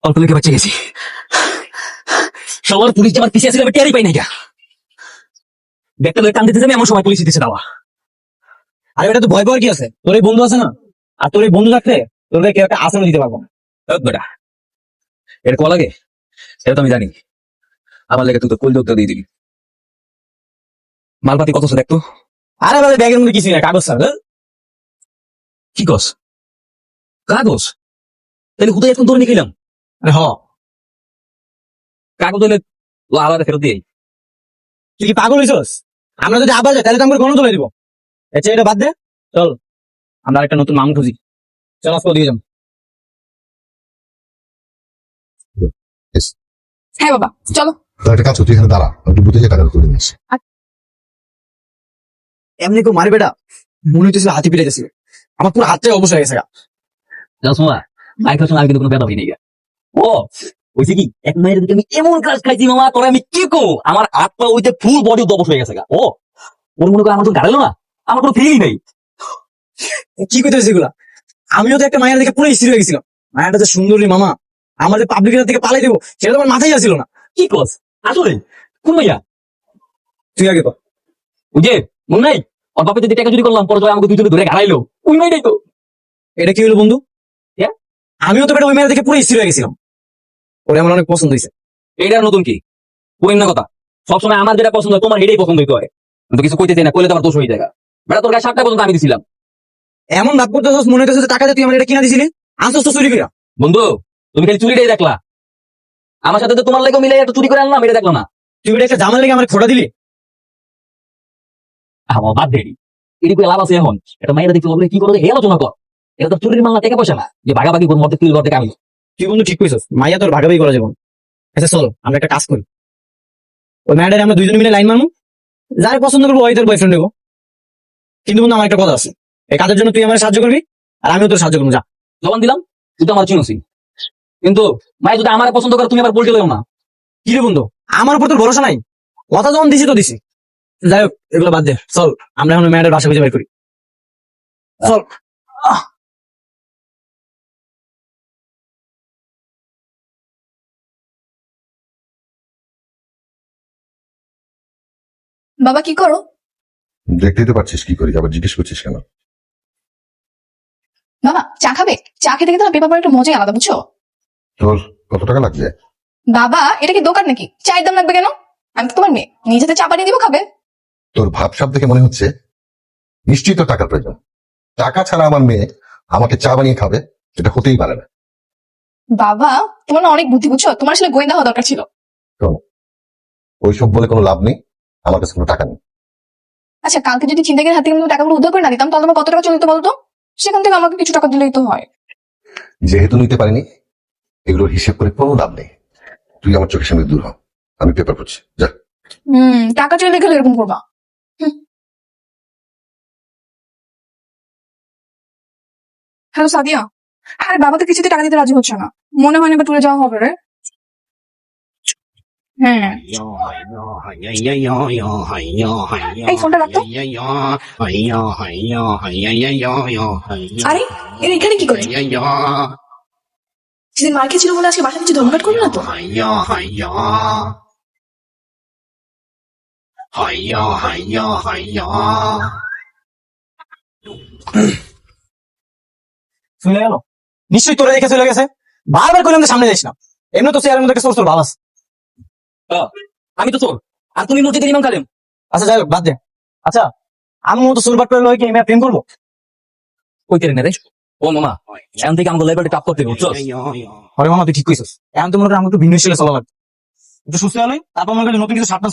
অল্প লোকে বাঁচে গেছি। সবার পুলিশ যাবার পিছিয়ে ছিল, আমি টেরই পাই নাই। ব্যাগটা লোক টান দিতে যাবে এমন সময় পুলিশ দিতেছে দাওয়া। আরে বেটা তো ভয় পাওয়ার কি আছে, তোর এই বন্ধু আছে না, আর তোর এই বন্ধু থাকতে তোর কেউ একটা আসনও দিতে পারবো না। বেটা এর কল লাগে সেটা তো আমি জানি। আমার লেগে তুই তো কল যোগটা দিয়ে দিবি। মালপাতি কত আছে দেখতো। আরে ভাই ব্যাগের মধ্যে কিছুই না, কাগজ স্যার। কি কস? কাগজ? তাহলে কোথায় এখন ধরে নিলাম? আরে হ, কাগজ হলে আলাদা ফেরত দিয়ে। তুই কি পাগল হইছস? আমরা যদি আবার যাই তাহলে তো আমরা গণ তুলে দিব। আচ্ছা এটা বাদ দে, চল আমরা একটা নতুন মামু খুঁজি। চল আজকে দিয়ে যাম। হ্যাঁ বাবা চলো। তো একটা কাজ তুই এখানে দাঁড়া, একটু বুঝে যে টাকাটা তুলে নিস। এমনি কেউ মারি বেটা, মনে হইতেছিল হাতি পিড়ে গেছিল, আমার পুরো হাতটাই অবশ্য হয়ে গেছে। আমি কিন্তু কোনো ব্যাপারই নেই। ও ওইছে কি এক মায়ের দিকে আমি এমন কাজ খাইছি মামা, তোরা আমি কি কো, আমার হাত পা ওইতে ফুল বডি দবস হয়ে গেছে। ও ওর মনে করে আমার তো গাড়ালো না, আমার কোনো ফিলিং নেই। কি করতেছে এগুলা? আমিও তো একটা মায়ের দিকে পুরো স্থির হয়ে গেছিলাম। মায়েরটা যে সুন্দরী মামা, আমাদের পাবলিকের থেকে পালাই দেবো সেটা তো আমার মাথায় আসছিল না। কি কস আসলে? কোন ভাইয়া? তুই আগে কর। ওই যে মনে নাই ওর বাপে যদি টাকা চুরি করলাম, পরে তো আমাকে দুজনে ধরে গাড়াইলো, ওই মাইটাই তো। এটা কি হলো বন্ধু? হ্যাঁ? আমিও তো বেটা ওই মেয়ের দিকে পুরো স্থির হয়ে গেছিলাম, ওরে আমার অনেক পছন্দ হয়েছে। এইটার নতুন কি পুরিন না কথা? সবসময় আমার যেটা পছন্দ হয় তোমার এটাই পছন্দ হইতে হয়, কিন্তু কিছু কইতে চাই না, কইলে তো আমার দোষ হয়ে যায়। বেটা তোর গায়ে 7টা পর্যন্ত আমি দিছিলাম। এমন ভাব করতেছিস মনে হইতেছে যে টাকা দিয়ে তুই আমার এটা কিনা দিছিলি, আনছস তো চুরি কইরা। বন্ধু তুমি খালি চুরিটাই দেখলা, আমার সাথে তো তোমার লেগে মিলে একটা চুরি করে আনলাম, এটা দেখলো না। তুই এটা একটা জামার লেগে আমার খোটা দিলি। আমার বাদ দেরি এটি করে লাভ আছে এখন। এটা মাইরা দেখতে বলবে কি করবে, হে আলোচনা কর। এটা তো চুরির মামলা, টাকা পয়সা না যে ভাগাভাগি করবো, তুই করতে আমি। তুই বন্ধু ঠিক কইছস, মাইয়া তোর ভাগাভাগি করা যাবে। আচ্ছা চল আমরা একটা কাজ করি, ওই ম্যাডারে আমরা দুইজন মিলে লাইন মারবো, যারে পছন্দ করবো ওই তোর বয়ফ্রেন্ড দেবো। কিন্তু বন্ধু আমার একটা কথা আছে, এই কাজের জন্য তুই আমার সাহায্য করবি আর আমিও তোর সাহায্য করবো। যা। জবান দিলাম, তুই তো আমার চিনসি, কিন্তু মাই যদি আমার পছন্দ করে তুমি আবার বলতে দেবো না। কি রে বন্ধু, আমার উপর তোর ভরসা নাই? কথা যখন দিছি তো দিছি। যাই হোক এগুলো বাদ দে, চল আমরা এখন ম্যাডার বাসা খুঁজে বের করি। চল। বাবা কি করো? দেখতেই তো পারছিস কি করি, আবার জিজ্ঞেস করছিস কেন? বাবা চা খাবে? চা খেতে খেতে না পেপার পড়ার একটা মজাই আলাদা, বুঝছো? তোর কত টাকা লাগবে? বাবা এটা কি দোকান নাকি চায়ের দাম লাগবে কেন? আমি তো তোমার মেয়ে, নিজে হাতে চা বানিয়ে দিব, খাবে? তোর ভাবসাব দেখে মনে হচ্ছে নিশ্চয়ই তোর টাকার প্রয়োজন। টাকা ছাড়া আমার মেয়ে আমাকে চা বানিয়ে খাবে, এটা হতেই পারে না। বাবা তোমার না অনেক বুদ্ধি, বুঝছো? তোমার আসলে গোয়েন্দা হওয়া দরকার ছিল। ওইসব বলে কোনো লাভ নেই, আমার কাছে কোনো টাকা নেই। আচ্ছা কালকে যদি ছিনতাইয়ের হাত থেকে আমি টাকাগুলো উদ্ধার করে না দিতাম, তাহলে আমার কত টাকা চলে যেত বলতো? সেখান থেকে আমাকে কিছু টাকা দিলেই তো হয়। যেহেতু নিতে পারিনি, এগুলোর হিসেব করে কোনো লাভ নেই। তুই আমার চোখের সামনে দূর হ, আমি পেপার পড়ছি। যা। টাকা চলে গেলে এরকম করবা? হ্যালো সাদিয়া। আরে বাবা তো কিছুতে টাকা দিতে রাজি হচ্ছে না, মনে হয় না এবার তুলে যাওয়া হবে রে। হ্যাঁ এই ফোনটা রাখতো। আরে এর এখানে কি করে? সেদিন মার খেয়েছিল বলে আজকে বাসা কিছু ধর্মঘাট করবে না তো? চলে গেল, নিশ্চয়ই তোরা দেখে চলে গেছে। বারবার করলাম যে সামনে যাইস না, এমনি তো চেয়ারের মধ্যে একটা সোর ভাব আছে। আমি তো চোর আর তুমি মসজিদের ইমাম কালেম। আচ্ছা যাই হোক বাদ দে। আচ্ছা আমি মতো সুরবাট করে লয় কি আমি প্রেম করবো? কইতে রে না রে। ও মামা এখন থেকে আমাকে লেবারটা টাপ করতে বুঝছো? আরে মামা তুই ঠিক কইছিস, এখন তো মনে করি আমাকে একটু ভিন্ন ছেলে চলা লাগবে, একটু সুস্থ হলে তারপর মনে করি নতুন কিছু সাপনা